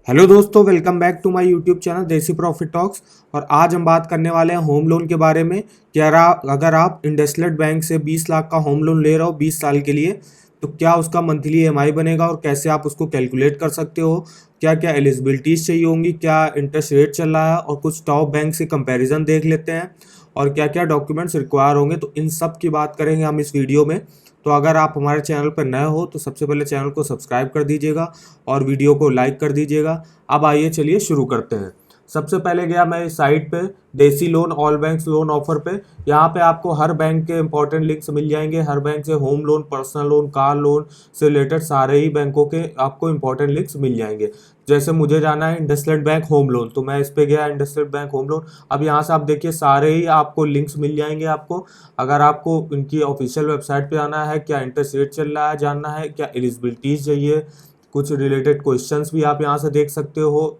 Hello दोस्तों, welcome back to my YouTube channel Desi Profit Talks. और आज हम बात करने वाले हैं होम लोन के बारे में कि अगर आप इंडसइंड बैंक से 20 लाख का होम लोन ले रहे हो 20 साल के लिए, तो क्या उसका मंथली ईएमआई बनेगा और कैसे आप उसको कैलकुलेट कर सकते हो। क्या क्या एलिजिबिलिटीज़ चाहिए होंगी, क्या इंटरेस्ट रेट चल रहा है, और कुछ टॉप बैंक से कंपैरिजन देख लेते हैं और क्या क्या डॉक्यूमेंट्स रिक्वायर होंगे। तो इन सब की बात करेंगे हम इस वीडियो में। तो अगर आप हमारे चैनल पर नए हो तो सबसे पहले चैनल को सब्सक्राइब कर दीजिएगा और वीडियो को लाइक कर दीजिएगा। अब आइए चलिए शुरू करते हैं। सबसे पहले गया मैं इस साइट पे, देसी loan all banks loan offer पे। यहाँ पे आपको हर बैंक के इंपॉर्टेंट लिंक्स मिल जाएंगे। हर बैंक से home loan, personal loan, car loan से रिलेटेड सारे ही बैंकों के आपको इंपॉर्टेंट लिंक्स मिल जाएंगे। जैसे मुझे जाना है इंडसइंड बैंक होम लोन, तो मैं इस पे गया इंडसइंड बैंक होम लोन। अब यहाँ से आप देखिए सारे ही आपको लिंक्स मिल जाएंगे आपको। अगर आपको इनकी ऑफिशियल वेबसाइट पे आना है, क्या इंटरेस्ट रेट चल रहा है जानना है, क्या एलिजिबिलिटीज चाहिए, कुछ रिलेटेड क्वेश्चंस भी आप यहाँ से देख सकते हो।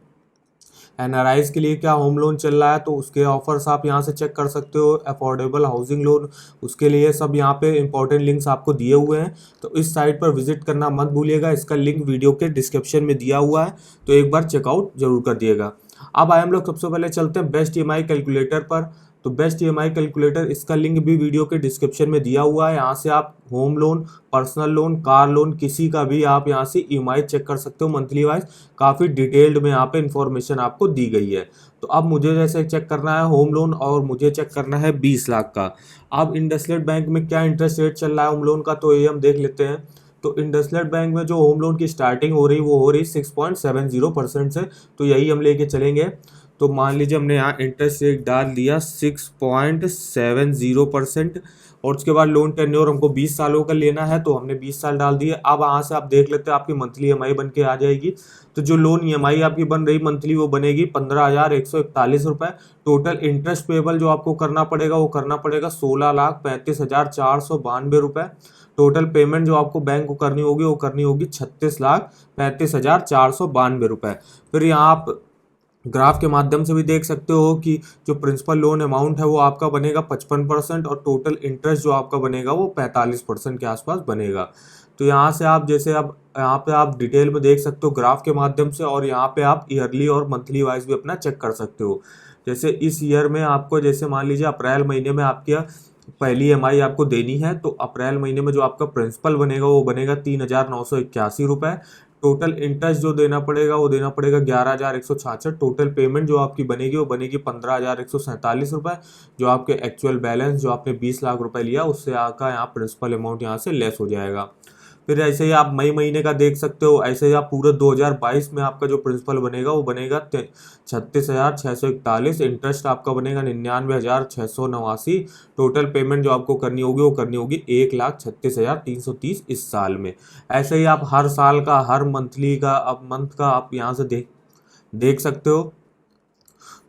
एनआरआईज के लिए क्या होम लोन चल रहा है तो उसके ऑफर्स आप यहाँ से चेक कर सकते हो। अफोर्डेबल हाउसिंग लोन, उसके लिए सब यहाँ पे इंपॉर्टेंट लिंक्स आपको दिए हुए हैं। तो इस साइट पर विजिट करना मत भूलिएगा, इसका लिंक वीडियो के डिस्क्रिप्शन में दिया हुआ है, तो एक बार चेकआउट जरूर कर दिएगा। अब आए हम लोग सबसे पहले चलते हैं बेस्ट ईएमआई कैलकुलेटर पर। तो बेस्ट ईएमआई कैलकुलेटर, इसका लिंक भी वीडियो के डिस्क्रिप्शन में दिया हुआ है। यहाँ से आप home loan, personal loan, car loan, किसी का भी आप यहाँ से ईएमआई चेक कर सकते हो मंथली वाइज। काफ़ी डिटेल्ड में यहाँ पे इंफॉर्मेशन आपको दी गई है। तो अब मुझे जैसे चेक करना है होम लोन और मुझे चेक करना है 20 लाख का। अब इंडसइंड बैंक में क्या इंटरेस्ट रेट चल रहा है होम लोन का, तो ये हम देख लेते हैं। तो इंडसइंड बैंक में जो होम लोन की स्टार्टिंग हो रही वो हो रही 6.70% से। तो यही हम लेके चलेंगे। तो मान लीजिए हमने यहाँ इंटरेस्ट रेट डाल दिया 6.70%। और उसके बाद लोन टेन्योर हमको 20 सालों का लेना है, तो हमने 20 साल डाल दिए। अब यहाँ से आप देख लेते हैं आपकी मंथली ईएमआई बन के आ जाएगी। तो जो लोन ईएमआई आपकी बन रही मंथली वो बनेगी 15,141 रुपये। टोटल इंटरेस्ट पेबल जो आपको करना पड़ेगा वो करना पड़ेगा 16,35,492 रुपये। टोटल पेमेंट जो आपको बैंक को करनी होगी वो करनी होगी 36,35,492 रुपये। फिर यहाँ आप ग्राफ के माध्यम से भी देख सकते हो कि जो प्रिंसिपल लोन अमाउंट है वो आपका बनेगा 55% और टोटल इंटरेस्ट जो आपका बनेगा वो 45% के आसपास बनेगा। तो यहाँ से आप जैसे अब यहाँ पे आप डिटेल में देख सकते हो ग्राफ के माध्यम से, और यहाँ पे आप ईयरली और मंथली वाइज भी अपना चेक कर सकते हो। जैसे इस ईयर में आपको, जैसे मान लीजिए अप्रैल महीने में आपकी पहली ईएमआई आपको देनी है, तो अप्रैल महीने में जो आपका प्रिंसिपल बनेगा वो बनेगा 3,981 रुपये। टोटल इंटरेस्ट जो देना पड़ेगा वो देना पड़ेगा 11,166। टोटल पेमेंट जो आपकी बनेगी वो बनेगी 15,147 रुपये। जो आपके एक्चुअल बैलेंस जो आपने 20 लाख रुपए लिया उससे आपका यहाँ प्रिंसिपल अमाउंट यहाँ से लेस हो जाएगा। फिर ऐसे ही आप मई महीने का देख सकते हो। ऐसे ही आप पूरे 2022 में आपका जो प्रिंसिपल बनेगा वो बनेगा 36,641। इंटरेस्ट आपका बनेगा 99,689। टोटल पेमेंट जो आपको करनी होगी वो करनी होगी 1,36,330 इस साल में। ऐसे ही आप हर साल का, हर मंथली का, अब मंथ का आप यहाँ से देख सकते हो।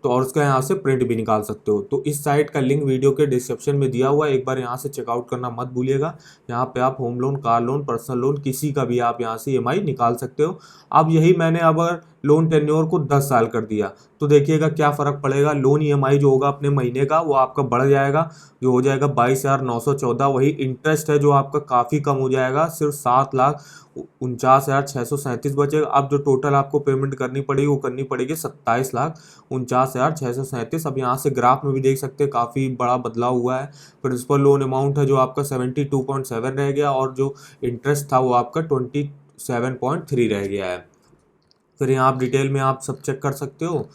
तो और उसका यहाँ से प्रिंट भी निकाल सकते हो। तो इस साइट का लिंक वीडियो के डिस्क्रिप्शन में दिया हुआ है, एक बार यहाँ से चेकआउट करना मत भूलिएगा। यहाँ पे आप home loan, car loan, personal loan, किसी का भी आप यहाँ से ईएमआई निकाल सकते हो। अब यही मैंने अगर लोन टेन्योर को 10 साल कर दिया तो देखिएगा क्या फ़र्क पड़ेगा। लोन ईएमआई जो होगा अपने महीने का वो आपका बढ़ जाएगा, जो हो जाएगा 22,914। वही इंटरेस्ट है जो आपका काफ़ी कम हो जाएगा, सिर्फ 7,49,637 बचेगा। अब जो टोटल आपको पेमेंट करनी पड़ेगी वो करनी पड़ेगी 27,49,637। अब यहाँ से ग्राफ में भी देख सकते हैं काफ़ी बड़ा बदलाव हुआ है। प्रिंसिपल लोन अमाउंट है जो आपका 72.7 रह गया और जो इंटरेस्ट था वो आपका 27.3 रह गया है। फिर यहाँ आप डिटेल में आप सब चेक कर सकते हो।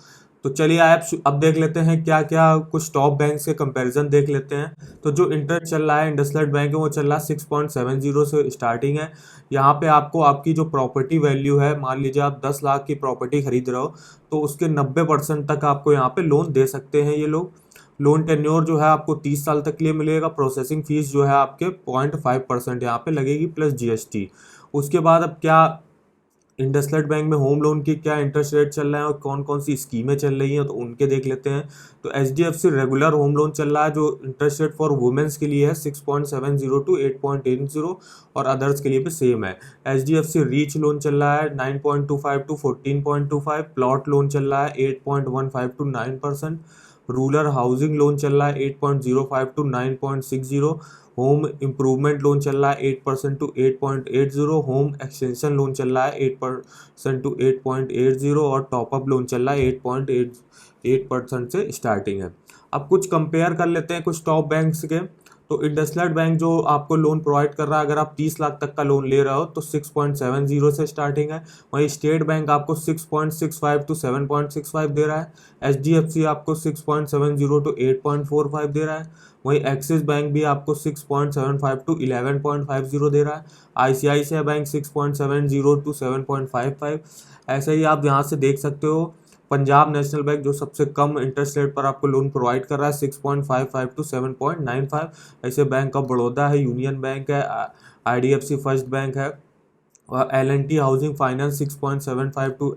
तो चलिए आप अब देख लेते हैं क्या क्या कुछ टॉप बैंक के कंपैरिजन देख लेते हैं। तो जो इंटरेस्ट चल रहा है इंडसइंड बैंक में वो चल रहा है 6.70 से स्टार्टिंग है। यहाँ पे आपको आपकी जो प्रॉपर्टी वैल्यू है, मान लीजिए आप 10 लाख की प्रॉपर्टी खरीद रहे हो तो उसके 90% तक आपको यहाँ पे लोन दे सकते हैं ये लोग। लोन टेन्योर जो है आपको 30 साल तक के लिए मिलेगा। प्रोसेसिंग फीस जो है आपके 0.5% यहाँ पे लगेगी प्लस जीएसटी। उसके बाद अब क्या इंडसइंड बैंक में होम लोन की क्या इंटरेस्ट रेट चल रहा है और कौन कौन सी स्कीमें चल रही हैं तो उनके देख लेते हैं। तो एचडीएफसी रेगुलर होम लोन चल रहा है जो इंटरेस्ट रेट फॉर वुमेन्स के लिए है 6.70 टू 8.80 और अदर्स के लिए भी सेम है। एचडीएफसी रीच लोन चल रहा है 9.25 टू 14.25। प्लॉट लोन चल रहा है 8.15 टू 9%। रूरल हाउसिंग लोन चल रहा है 8.05 टू 9.60, होम इम्प्रूवमेंट लोन चल रहा है 8% टू 8.80, होम एक्सटेंशन लोन चल रहा है 8% टू 8.80 और टॉपअप लोन चल रहा है 8.8% से स्टार्टिंग है। अब कुछ कंपेयर कर लेते हैं कुछ टॉप बैंक्स के। तो इंडसलैंड बैंक जो आपको लोन प्रोवाइड कर रहा है, अगर आप 30 लाख तक का लोन ले रहे हो तो 6.70 से स्टार्टिंग है। वहीं स्टेट बैंक आपको 6.65 टू 7.65 दे रहा है। HDFC आपको 6.70 टू 8.45 दे रहा है। वहीं एक्सिस बैंक भी आपको 6.75 टू 11.50 दे रहा है। ICICI bank 6.70 to 7.55। ऐसे ही आप यहाँ से देख सकते हो पंजाब नेशनल बैंक जो सबसे कम इंटरेस्ट रेट पर आपको लोन प्रोवाइड कर रहा है 6.55 टू 7.95। ऐसे बैंक ऑफ बड़ौदा है, यूनियन बैंक है, IDFC फर्स्ट बैंक है और L&T हाउसिंग फाइनेंस 6.75 टू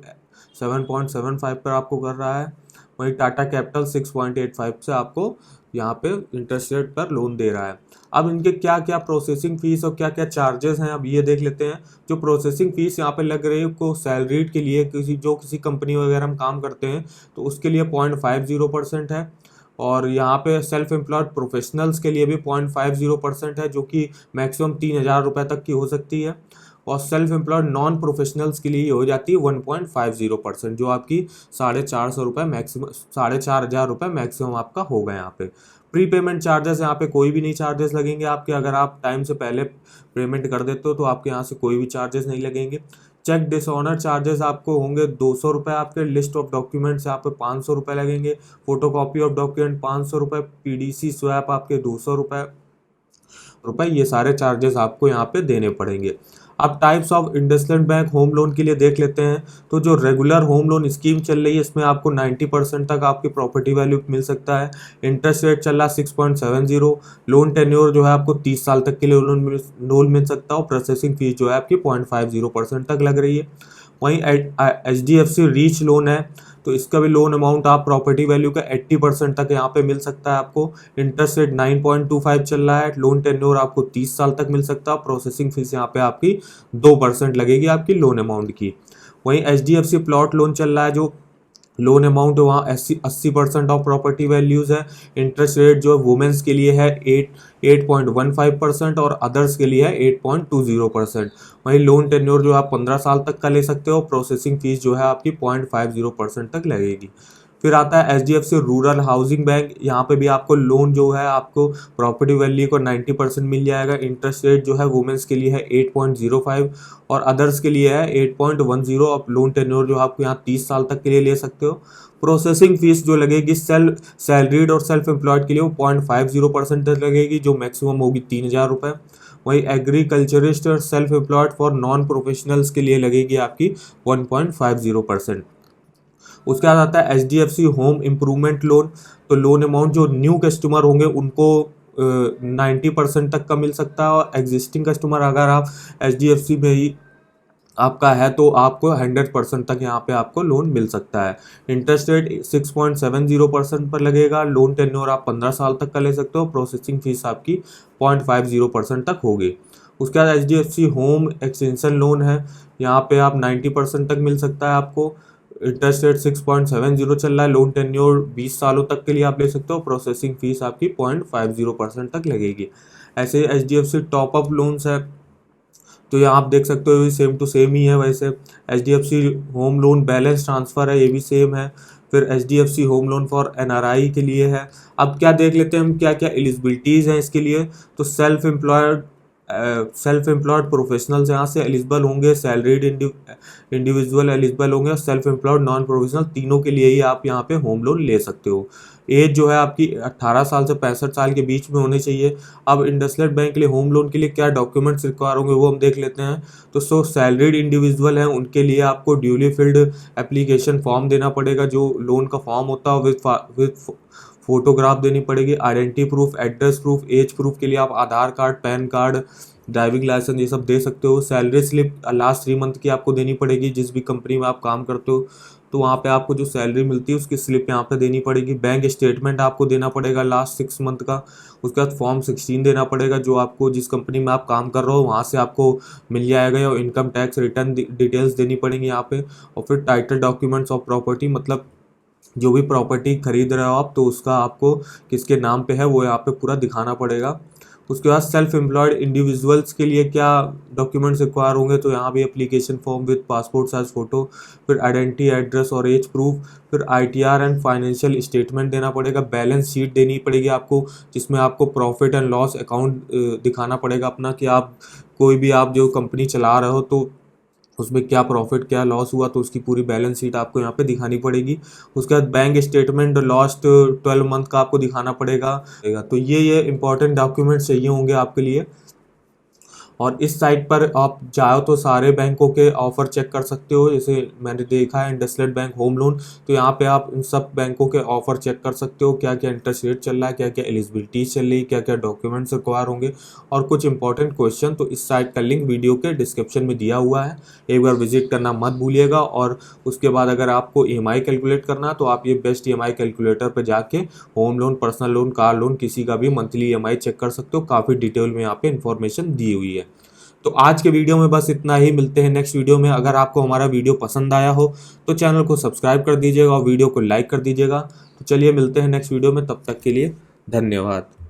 7.75 पर आपको कर रहा है। वहीं टाटा कैपिटल 6.85 से आपको यहाँ पे इंटरेस्ट रेट पर लोन दे रहा है। अब इनके क्या क्या प्रोसेसिंग फीस और क्या क्या चार्जेस हैं अब ये देख लेते हैं। जो प्रोसेसिंग फीस यहाँ पे लग रही है को सैलरीड के लिए किसी कंपनी वगैरह हम काम करते हैं तो उसके लिए 0.50% है। और यहाँ पे सेल्फ एम्प्लॉयड प्रोफेशनल्स के लिए भी 0.50% है जो कि मैक्सिमम 3,000 रुपये तक की हो सकती है। और सेल्फ एम्प्लॉयड नॉन प्रोफेशनल्स के लिए हो जाती है 1.50% जो आपकी 450 रुपये मैक्सिमम 4,500 रुपये मैक्सिमम आपका होगा। यहाँ पे प्री पेमेंट चार्जेस यहाँ पे कोई भी नहीं चार्जेस लगेंगे आपके। अगर आप टाइम से पहले पेमेंट कर देते हो तो आपके यहाँ से कोई भी चार्जेस नहीं लगेंगे। चेक डिसऑनर चार्जेस आपको होंगे 200 रुपये। आपके लिस्ट ऑफ डॉक्यूमेंट्स यहाँ पे 500 रुपये लगेंगे। फोटोकॉपी ऑफ डॉक्यूमेंट 500 रुपये। PDC स्वैप आपके 200 रुपये ये सारे चार्जेस आपको यहाँ पे देने पड़ेंगे। अब types of IndusInd bank home loan के लिए देख लेते हैं। तो जो रेगुलर होम लोन स्कीम चल रही है इसमें आपको 90% तक आपकी प्रॉपर्टी वैल्यू मिल सकता है। इंटरेस्ट रेट चल रहा है 6.70। लोन टेन्योर जो है आपको 30 साल तक के लिए लोन मिल सकता है और प्रोसेसिंग फीस जो है आपकी 0.50% तक लग रही है। वहीं HDFC रीच लोन है तो इसका भी लोन अमाउंट आप प्रॉपर्टी वैल्यू का 80% तक यहाँ पे मिल सकता है आपको। इंटरेस्ट रेट 9.25 चल रहा है। लोन टेन्योर आपको 30 साल तक मिल सकता है। प्रोसेसिंग फीस यहाँ पे आपकी 2% लगेगी आपकी लोन अमाउंट की। वहीं HDFC प्लॉट लोन चल रहा है जो लोन अमाउंट वहाँ 80% ऑफ प्रॉपर्टी वैल्यूज़ है। इंटरेस्ट रेट जो वुमेन्स के लिए है 8.15% और अदर्स के लिए है 8.20%। वहीं लोन टेन्योर जो आप 15 साल तक का ले सकते हो। प्रोसेसिंग फीस जो है आपकी 0.50% तक लगेगी। फिर आता है HDFC रूरल हाउसिंग बैंक। यहाँ पे भी आपको लोन जो है आपको प्रॉपर्टी वैल्यू को 90% मिल जाएगा। इंटरेस्ट रेट जो है वुमेन्स के लिए है 8.05 और अदर्स के लिए है 8.10। अब लोन टेन्योर जो आपको यहाँ 30 साल तक के लिए ले सकते हो। प्रोसेसिंग फीस जो लगेगी सैलरीड और सेल्फ एम्प्लॉयड के लिए वो 0.50% तक लगेगी जो मैक्सिमम होगी 3,000 रुपये। वहीं एग्रीकल्चरिस्ट और self employed for non professionals के लिए लगेगी आपकी 1.50%। उसके बाद आता है HDFC होम इम्प्रूवमेंट लोन। तो लोन अमाउंट जो न्यू कस्टमर होंगे उनको 90% तक का मिल सकता है और एग्जिस्टिंग कस्टमर अगर आप HDFC में ही आपका है तो आपको 100% तक यहाँ पे आपको लोन मिल सकता है। इंटरेस्ट रेट 6.70% पर लगेगा। लोन टेन्योर आप 15 साल तक का ले सकते हो। प्रोसेसिंग फीस आपकी 0.50% तक होगी। उसके बाद HDFC होम एक्सटेंशन लोन है। यहाँ पे आप 90% तक मिल सकता है आपको। इंटरेस्ट रेट 6.70 चल रहा है। लोन टेन्योर 20 सालों तक के लिए आप ले सकते हो। प्रोसेसिंग फीस आपकी 0.50% तक लगेगी। ऐसे HDFC टॉपअप लोन्स है तो यहाँ आप देख सकते हो सेम टू सेम ही है। वैसे HDFC home loan balance transfer है ये भी सेम है। फिर HDFC home loan for NRI के लिए है। अब क्या देख लेते हैं हम क्या क्या एलिजिबिलिटीज़ हैं इसके लिए। तो सेल्फ एम्प्लॉयड प्रोफेशनल्स यहाँ से एलिजिबल होंगे। सैलरीड इंडिविजुअल एलिजिबल होंगे और सेल्फ एम्प्लॉयड नॉन प्रोफेशनल तीनों के लिए ही आप यहाँ पे होम लोन ले सकते हो। एज जो है आपकी 18 साल से 65 साल के बीच में होनी चाहिए। अब इंडसलैंड बैंक के लिए होम लोन के लिए क्या डॉक्यूमेंट्स रिक्वायर होंगे वो हम देख लेते हैं। तो सैलरीड इंडिविजुअल हैं उनके लिए आपको ड्यूली फिल्ड एप्लीकेशन फॉर्म देना पड़ेगा जो लोन का फॉर्म होता है विद फोटोग्राफ देनी पड़ेगी। Identity proof, address proof, age proof के लिए आप Aadhaar card, PAN card, driving licence ये सब दे सकते हो। सैलरी स्लिप लास्ट 3 मंथ की आपको देनी पड़ेगी। जिस भी कंपनी में आप काम करते हो तो वहाँ पे आपको जो सैलरी मिलती है उसकी स्लिप यहाँ पे देनी पड़ेगी। बैंक स्टेटमेंट आपको देना पड़ेगा लास्ट 6 मंथ का। उसके बाद फॉर्म 16 देना पड़ेगा जो आपको जिस कंपनी में आप काम कर रहे हो वहाँ से आपको मिल जाएगा। और इनकम टैक्स रिटर्न डिटेल्स देनी पड़ेंगी यहाँ पे। और फिर टाइटल डॉक्यूमेंट्स ऑफ प्रॉपर्टी मतलब जो भी प्रॉपर्टी खरीद रहे हो आप, तो उसका आपको किसके नाम पे है वो यहाँ पे पूरा दिखाना पड़ेगा। उसके बाद सेल्फ एम्प्लॉयड इंडिविजुअल्स के लिए क्या डॉक्यूमेंट्स रिक्वायर होंगे, तो यहाँ भी application form with passport size photo, फिर आइडेंटिटी, एड्रेस और एज प्रूफ, फिर आईटीआर एंड फाइनेंशियल स्टेटमेंट देना पड़ेगा, बैलेंस शीट देनी पड़ेगी आपको, जिसमें आपको प्रॉफिट एंड लॉस अकाउंट दिखाना पड़ेगा अपना, कि आप कोई भी आप जो कंपनी चला रहे हो तो उसमें क्या प्रॉफिट क्या लॉस हुआ, तो उसकी पूरी बैलेंस शीट आपको यहाँ पे दिखानी पड़ेगी। उसके बाद बैंक स्टेटमेंट लास्ट 12 मंथ का आपको दिखाना पड़ेगा। तो ये इंपॉर्टेंट डॉक्यूमेंट चाहिए होंगे आपके लिए। और इस साइट पर आप चाहो तो सारे बैंकों के ऑफर चेक कर सकते हो, जैसे मैंने देखा है इंडसइंड बैंक होम लोन, तो यहाँ पे आप इन सब बैंकों के ऑफर चेक कर सकते हो, क्या क्या इंटरेस्ट रेट चल रहा है, क्या क्या एलिजिबिलिटी चल रही है, क्या क्या डॉक्यूमेंट्स रिक्वायर होंगे और कुछ इंपॉर्टेंट क्वेश्चन। तो इस साइट का लिंक वीडियो के डिस्क्रिप्शन में दिया हुआ है, एक बार विजिट करना मत भूलिएगा। और उसके बाद अगर आपको EMI कैलकुलेट करना है तो आप ये बेस्ट EMI कैलकुलेटर पर जाके home loan, personal loan, car loan किसी का भी मंथली EMI चेक कर सकते हो, काफ़ी डिटेल में यहाँ पे इन्फॉर्मेशन दी हुई है। तो आज के वीडियो में बस इतना ही, मिलते हैं नेक्स्ट वीडियो में। अगर आपको हमारा वीडियो पसंद आया हो तो चैनल को सब्सक्राइब कर दीजिएगा और वीडियो को लाइक कर दीजिएगा। तो चलिए मिलते हैं नेक्स्ट वीडियो में, तब तक के लिए धन्यवाद।